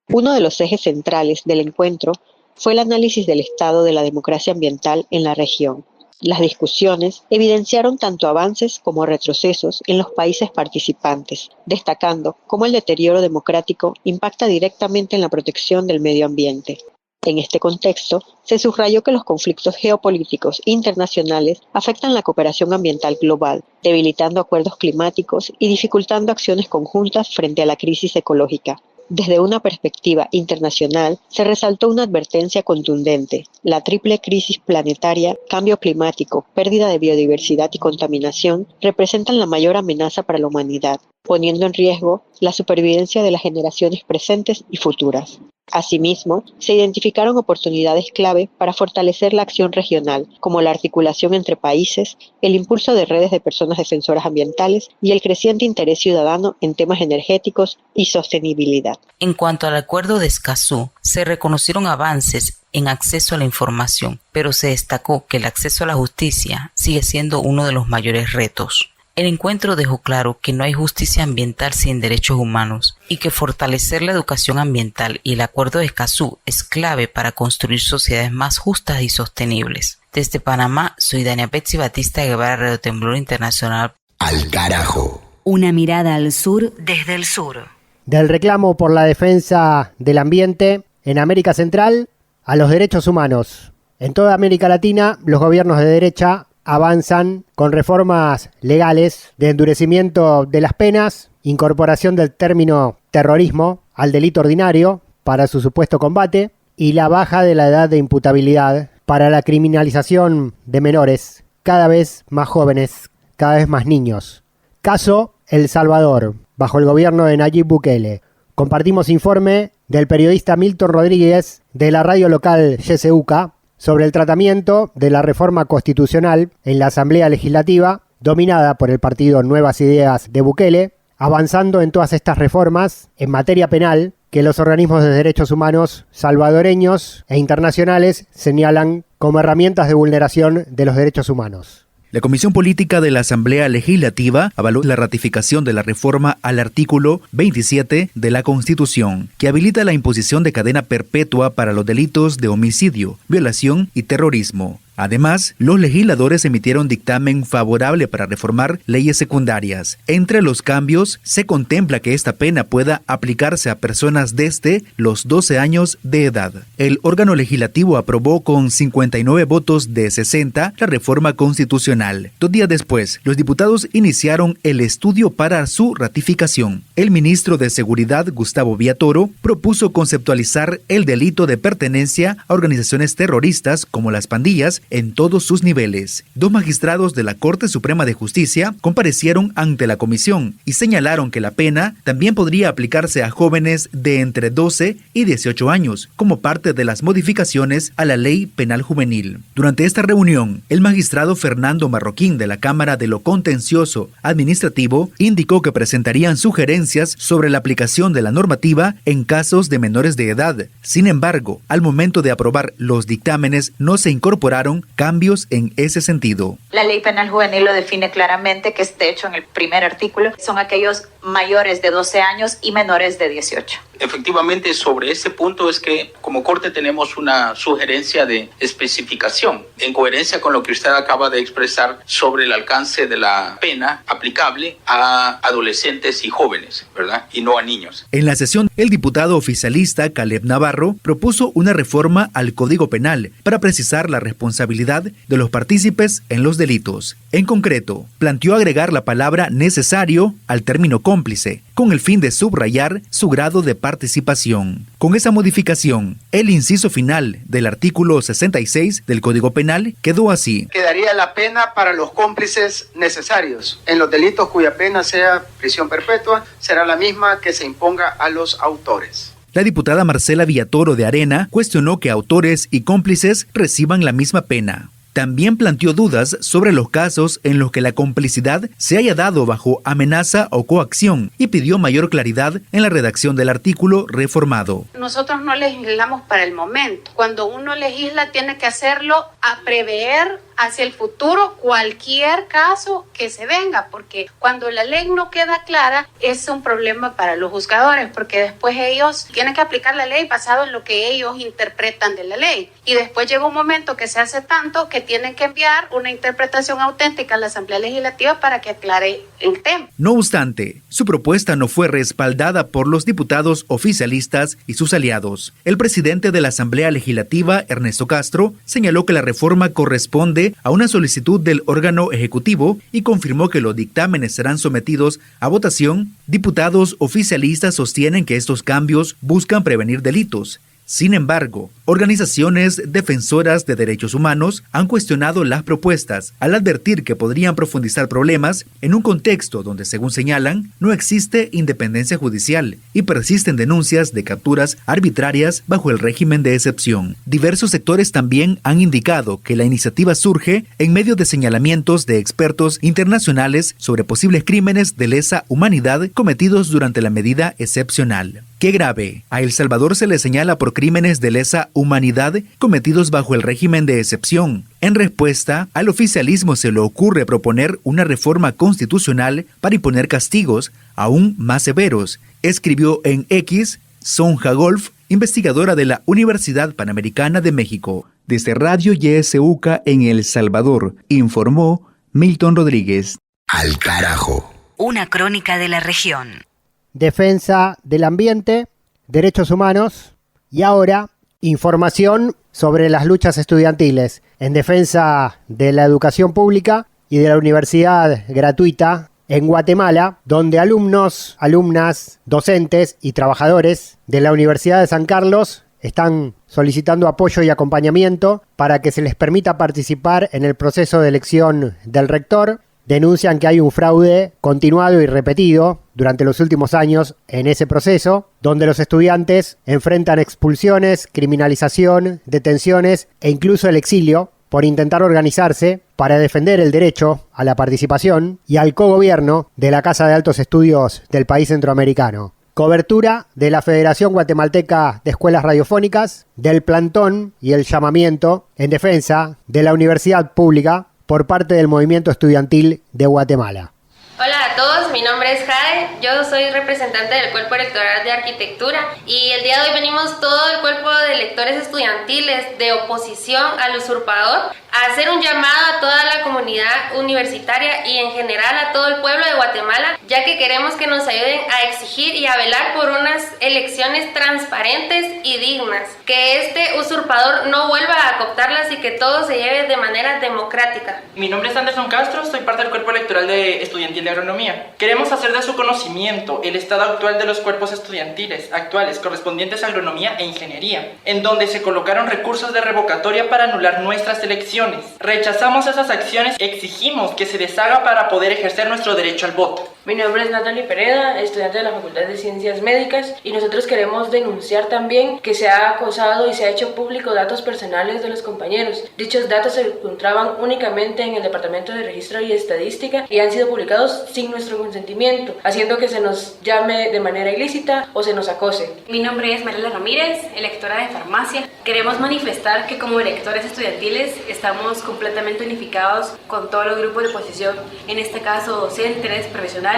Uno de los ejes centrales del encuentro fue el análisis del estado de la democracia ambiental en la región. Las discusiones evidenciaron tanto avances como retrocesos en los países participantes, destacando cómo el deterioro democrático impacta directamente en la protección del medio ambiente. En este contexto, se subrayó que los conflictos geopolíticos internacionales afectan la cooperación ambiental global, debilitando acuerdos climáticos y dificultando acciones conjuntas frente a la crisis ecológica. Desde una perspectiva internacional, se resaltó una advertencia contundente. La triple crisis planetaria, cambio climático, pérdida de biodiversidad y contaminación representan la mayor amenaza para la humanidad, poniendo en riesgo la supervivencia de las generaciones presentes y futuras. Asimismo, se identificaron oportunidades clave para fortalecer la acción regional, como la articulación entre países, el impulso de redes de personas defensoras ambientales y el creciente interés ciudadano en temas energéticos y sostenibilidad. En cuanto al Acuerdo de Escazú, se reconocieron avances en acceso a la información, pero se destacó que el acceso a la justicia sigue siendo uno de los mayores retos. El encuentro dejó claro que no hay justicia ambiental sin derechos humanos y que fortalecer la educación ambiental y el Acuerdo de Escazú es clave para construir sociedades más justas y sostenibles. Desde Panamá, soy Dania Betsy Batista Guevara, Radio Temblor Internacional. Al carajo. Una mirada al sur desde el sur. Del reclamo por la defensa del ambiente en América Central a los derechos humanos. En toda América Latina, los gobiernos de derecha avanzan con reformas legales de endurecimiento de las penas, incorporación del término terrorismo al delito ordinario para su supuesto combate y la baja de la edad de imputabilidad para la criminalización de menores, cada vez más jóvenes, cada vez más niños. Caso El Salvador, bajo el gobierno de Nayib Bukele. Compartimos informe del periodista Milton Rodríguez de la radio local YSUCA sobre el tratamiento de la reforma constitucional en la Asamblea Legislativa, dominada por el partido Nuevas Ideas de Bukele, avanzando en todas estas reformas en materia penal que los organismos de derechos humanos salvadoreños e internacionales señalan como herramientas de vulneración de los derechos humanos. La Comisión Política de la Asamblea Legislativa avaló la ratificación de la reforma al artículo 27 de la Constitución, que habilita la imposición de cadena perpetua para los delitos de homicidio, violación y terrorismo. Además, los legisladores emitieron dictamen favorable para reformar leyes secundarias. Entre los cambios, se contempla que esta pena pueda aplicarse a personas desde los 12 años de edad. El órgano legislativo aprobó con 59 votos de 60 la reforma constitucional. 2 días después, los diputados iniciaron el estudio para su ratificación. El ministro de Seguridad, Gustavo Villatoro, propuso conceptualizar el delito de pertenencia a organizaciones terroristas como las pandillas en todos sus niveles. 2 magistrados de la Corte Suprema de Justicia comparecieron ante la comisión y señalaron que la pena también podría aplicarse a jóvenes de entre 12 y 18 años, como parte de las modificaciones a la Ley Penal Juvenil. Durante esta reunión, el magistrado Fernando Marroquín de la Cámara de lo Contencioso Administrativo indicó que presentarían sugerencias sobre la aplicación de la normativa en casos de menores de edad. Sin embargo, al momento de aprobar los dictámenes no se incorporaron cambios en ese sentido. La Ley Penal Juvenil lo define claramente, que es de hecho en el primer artículo, son aquellos mayores de 12 años y menores de 18. Efectivamente, sobre ese punto es que como Corte tenemos una sugerencia de especificación, en coherencia con lo que usted acaba de expresar sobre el alcance de la pena aplicable a adolescentes y jóvenes, ¿verdad? Y no a niños. En la sesión, el diputado oficialista Caleb Navarro propuso una reforma al Código Penal para precisar la responsabilidad de los partícipes en los delitos. En concreto, planteó agregar la palabra necesario al término cómplice, con el fin de subrayar su grado de participación. Con esa modificación, el inciso final del artículo 66 del Código Penal quedó así. Quedaría la pena para los cómplices necesarios. En los delitos cuya pena sea prisión perpetua, será la misma que se imponga a los autores. La diputada Marcela Villatoro de Arena cuestionó que autores y cómplices reciban la misma pena. También planteó dudas sobre los casos en los que la complicidad se haya dado bajo amenaza o coacción y pidió mayor claridad en la redacción del artículo reformado. Nosotros no legislamos para el momento. Cuando uno legisla tiene que hacerlo a prever hacia el futuro cualquier caso que se venga, porque cuando la ley no queda clara es un problema para los juzgadores, porque después ellos tienen que aplicar la ley basado en lo que ellos interpretan de la ley, y después llega un momento que se hace tanto que tienen que enviar una interpretación auténtica a la Asamblea Legislativa para que aclare el tema. No obstante, su propuesta no fue respaldada por los diputados oficialistas y sus aliados. El presidente de la Asamblea Legislativa, Ernesto Castro, señaló que la reforma corresponde a una solicitud del órgano ejecutivo y confirmó que los dictámenes serán sometidos a votación. Diputados oficialistas sostienen que estos cambios buscan prevenir delitos. Sin embargo, organizaciones defensoras de derechos humanos han cuestionado las propuestas al advertir que podrían profundizar problemas en un contexto donde, según señalan, no existe independencia judicial y persisten denuncias de capturas arbitrarias bajo el régimen de excepción. Diversos sectores también han indicado que la iniciativa surge en medio de señalamientos de expertos internacionales sobre posibles crímenes de lesa humanidad cometidos durante la medida excepcional. ¡Qué grave! A El Salvador se le señala por crímenes de lesa humanidad cometidos bajo el régimen de excepción. En respuesta, al oficialismo se le ocurre proponer una reforma constitucional para imponer castigos aún más severos, escribió en X Sonja Golf, investigadora de la Universidad Panamericana de México. Desde Radio YSUCA en El Salvador, informó Milton Rodríguez. Al carajo. Una crónica de la región. Defensa del ambiente, derechos humanos y ahora información sobre las luchas estudiantiles en defensa de la educación pública y de la universidad gratuita en Guatemala, donde alumnos, alumnas, docentes y trabajadores de la Universidad de San Carlos están solicitando apoyo y acompañamiento para que se les permita participar en el proceso de elección del rector. Denuncian que hay un fraude continuado y repetido durante los últimos años en ese proceso, donde los estudiantes enfrentan expulsiones, criminalización, detenciones e incluso el exilio por intentar organizarse para defender el derecho a la participación y al cogobierno de la Casa de Altos Estudios del país centroamericano. Cobertura de la Federación Guatemalteca de Escuelas Radiofónicas, del plantón y el llamamiento en defensa de la universidad pública por parte del movimiento estudiantil de Guatemala. Hola a todos, mi nombre es Jade, yo soy representante del cuerpo electoral de arquitectura y el día de hoy venimos todo el cuerpo de electores estudiantiles de oposición al usurpador a hacer un llamado a toda la comunidad universitaria y en general a todo el pueblo de Guatemala, ya que queremos que nos ayuden a exigir y a velar por unas elecciones transparentes y dignas, que este usurpador no vuelva a cooptarlas y que todo se lleve de manera democrática. Mi nombre es Anderson Castro, soy parte del cuerpo electoral de estudiantil de agronomía. Queremos hacer de su conocimiento el estado actual de los cuerpos estudiantiles actuales correspondientes a agronomía e ingeniería, en donde se colocaron recursos de revocatoria para anular nuestras elecciones. Rechazamos esas acciones, exigimos que se deshaga para poder ejercer nuestro derecho al voto. Mi nombre es Natalie Pereda, estudiante de la Facultad de Ciencias Médicas, y nosotros queremos denunciar también que se ha acosado y se ha hecho público datos personales de los compañeros. Dichos datos se encontraban únicamente en el Departamento de Registro y Estadística y han sido publicados sin nuestro consentimiento, haciendo que se nos llame de manera ilícita o se nos acose. Mi nombre es Mariela Ramírez, electora de farmacia. Queremos manifestar que como electores estudiantiles estamos completamente unificados con todos los grupos de oposición, en este caso docentes, profesionales,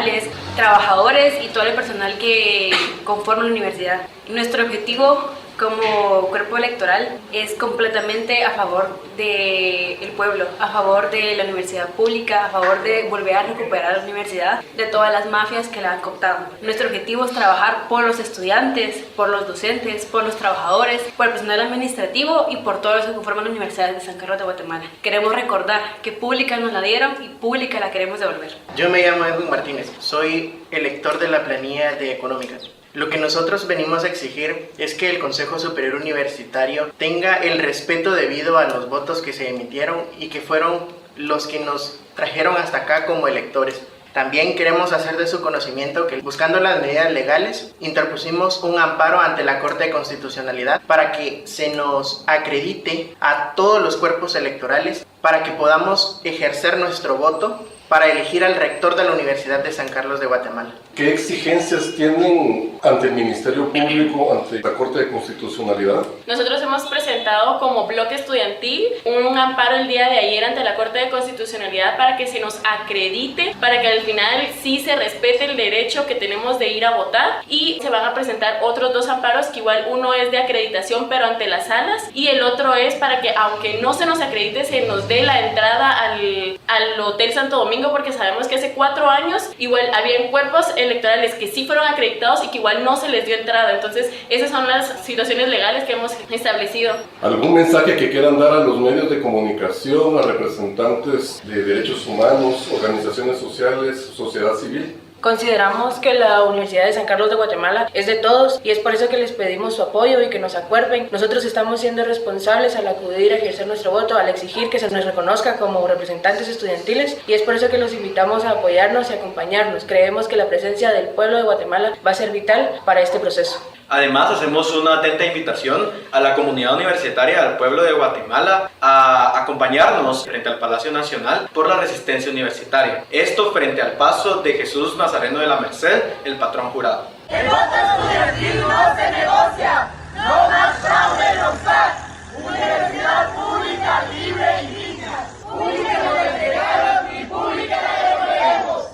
trabajadores y todo el personal que conforma la universidad. Nuestro objetivo como cuerpo electoral es completamente a favor del pueblo, a favor de la universidad pública, a favor de volver a recuperar la universidad de todas las mafias que la han cooptado. Nuestro objetivo es trabajar por los estudiantes, por los docentes, por los trabajadores, por el personal administrativo y por todos los que conforman la Universidad de San Carlos de Guatemala. Queremos recordar que pública nos la dieron y pública la queremos devolver. Yo me llamo Edwin Martínez, soy elector de la planilla de Económicas. Lo que nosotros venimos a exigir es que el Consejo Superior Universitario tenga el respeto debido a los votos que se emitieron y que fueron los que nos trajeron hasta acá como electores. También queremos hacer de su conocimiento que, buscando las medidas legales, interpusimos un amparo ante la Corte de Constitucionalidad para que se nos acredite a todos los cuerpos electorales para que podamos ejercer nuestro voto para elegir al rector de la Universidad de San Carlos de Guatemala. ¿Qué exigencias tienen ante el Ministerio Público, ante la Corte de Constitucionalidad? Nosotros hemos presentado como bloque estudiantil un amparo el día de ayer ante la Corte de Constitucionalidad para que se nos acredite, para que al final sí se respete el derecho que tenemos de ir a votar, y se van a presentar otros 2 amparos que igual uno es de acreditación pero ante las salas y el otro es para que aunque no se nos acredite se nos dé la entrada al Hotel Santo Domingo, porque sabemos que hace 4 años igual habían cuerpos electorales que sí fueron acreditados y que igual no se les dio entrada. Entonces esas son las situaciones legales que hemos establecido. ¿Algún mensaje que quieran dar a los medios de comunicación, a representantes de derechos humanos, organizaciones sociales, sociedad civil? Consideramos que la Universidad de San Carlos de Guatemala es de todos y es por eso que les pedimos su apoyo y que nos acuerden. Nosotros estamos siendo responsables al acudir a ejercer nuestro voto, al exigir que se nos reconozca como representantes estudiantiles, y es por eso que los invitamos a apoyarnos y acompañarnos. Creemos que la presencia del pueblo de Guatemala va a ser vital para este proceso. Además, hacemos una atenta invitación a la comunidad universitaria, al pueblo de Guatemala, a acompañarnos frente al Palacio Nacional por la resistencia universitaria. Esto frente al paso de Jesús Nazareno de la Merced, el patrón jurado. El voto estudiantil no se negocia, no más fraude en los SAT. Universidad pública, libre y digna. Pública nos entregaron y pública la devolveremos.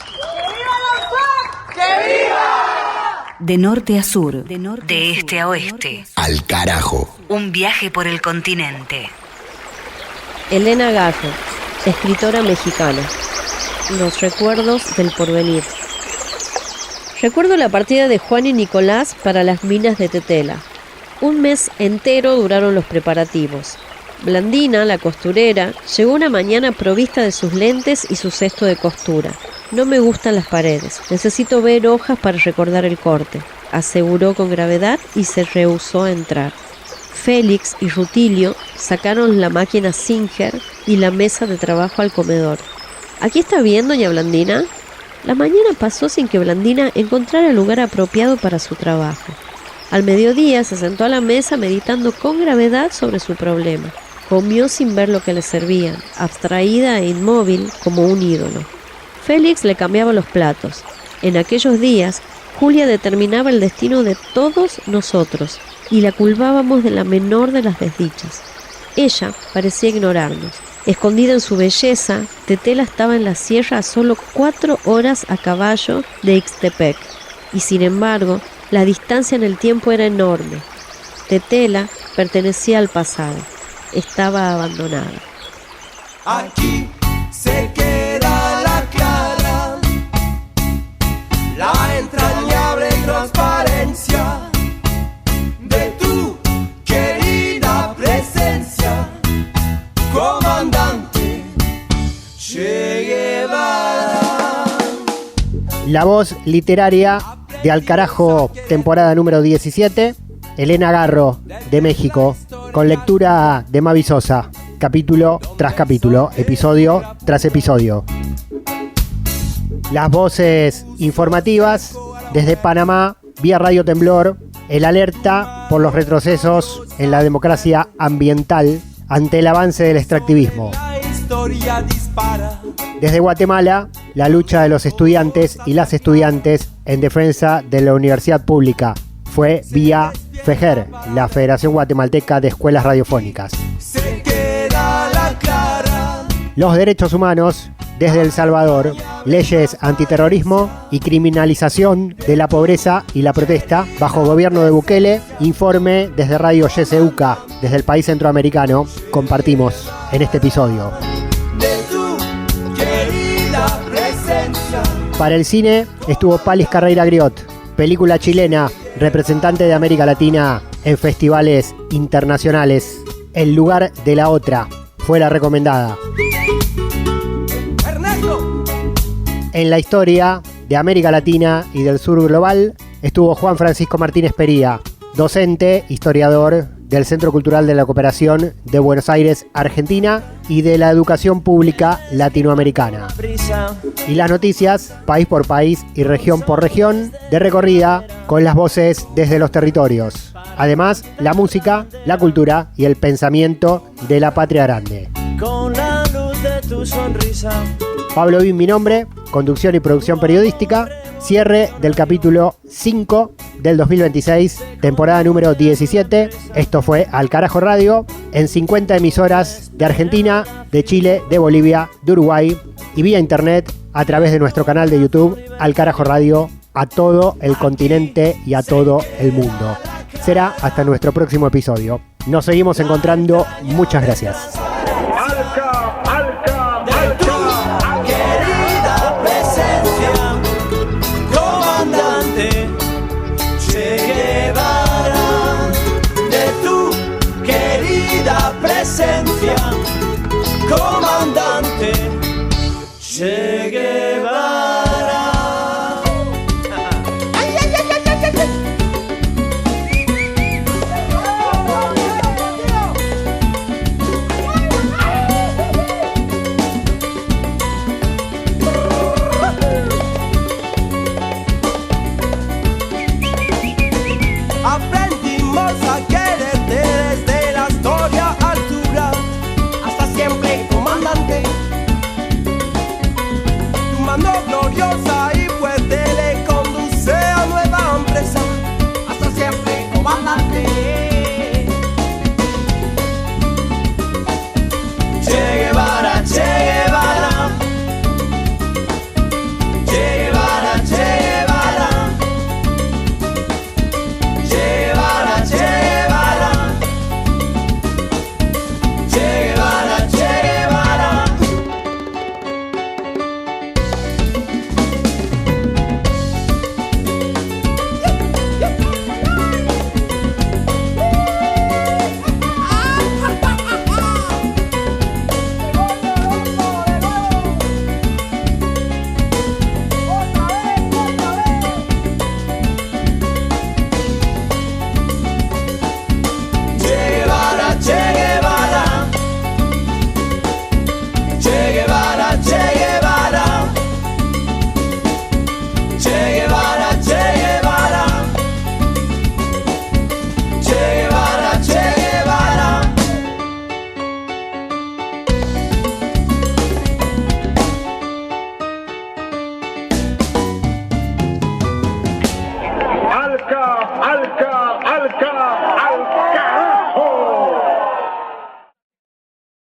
¡Que viva los SAT! ¡Que viva! De norte a sur, de este a oeste. Al carajo. Un viaje por el continente. Elena Garro, escritora mexicana. Los recuerdos del porvenir. Recuerdo la partida de Juan y Nicolás para las minas de Tetela. Un mes entero duraron los preparativos. Blandina, la costurera, llegó una mañana provista de sus lentes y su cesto de costura. No me gustan las paredes, necesito ver hojas para recordar el corte, aseguró con gravedad y se rehusó a entrar. Félix y Rutilio sacaron la máquina Singer y la mesa de trabajo al comedor. ¿Aquí está bien, doña Blandina? La mañana pasó sin que Blandina encontrara el lugar apropiado para su trabajo. Al mediodía se sentó a la mesa meditando con gravedad sobre su problema. Comió sin ver lo que le servían, abstraída e inmóvil como un ídolo. Félix le cambiaba los platos. En aquellos días, Julia determinaba el destino de todos nosotros y la culpábamos de la menor de las desdichas. Ella parecía ignorarnos. Escondida en su belleza, Tetela estaba en la sierra a solo 4 horas a caballo de Ixtepec, y sin embargo, la distancia en el tiempo era enorme. Tetela pertenecía al pasado, estaba abandonada. Aquí se queda la clara, la entrañable transparencia de tu querida presencia, comandante Che Guevara. La voz literaria de Al Carajo, temporada número 17, Elena Garro, de México, con lectura de Mavi Sosa, capítulo tras capítulo, episodio tras episodio. Las voces informativas desde Panamá, vía Radio Temblor, el alerta por los retrocesos en la democracia ambiental ante el avance del extractivismo. Desde Guatemala, la lucha de los estudiantes y las estudiantes en defensa de la universidad pública fue vía FEGER, la Federación Guatemalteca de Escuelas Radiofónicas. Los derechos humanos desde El Salvador, leyes antiterrorismo y criminalización de la pobreza y la protesta bajo gobierno de Bukele. Informe desde Radio YSUCA, desde el país centroamericano, compartimos en este episodio. Para el cine estuvo Palis Carreira Griot, película chilena, representante de América Latina en festivales internacionales. El lugar de la otra fue la recomendada. En la historia de América Latina y del sur global estuvo Juan Francisco Martínez Pería, docente, historiador del Centro Cultural de la Cooperación de Buenos Aires, Argentina, y de la Educación Pública Latinoamericana. Y las noticias, país por país y región por región, de recorrida con las voces desde los territorios. Además, la música, la cultura y el pensamiento de la patria grande. Con la luz de tu sonrisa. Pablo Bin, mi nombre, conducción y producción periodística, cierre del capítulo 5 del 2026, temporada número 17. Esto fue Al Carajo Radio, en 50 emisoras de Argentina, de Chile, de Bolivia, de Uruguay y vía internet a través de nuestro canal de YouTube, Al Carajo Radio, a todo el continente y a todo el mundo. Será hasta nuestro próximo episodio. Nos seguimos encontrando. Muchas gracias. Alca, Alca, Alca.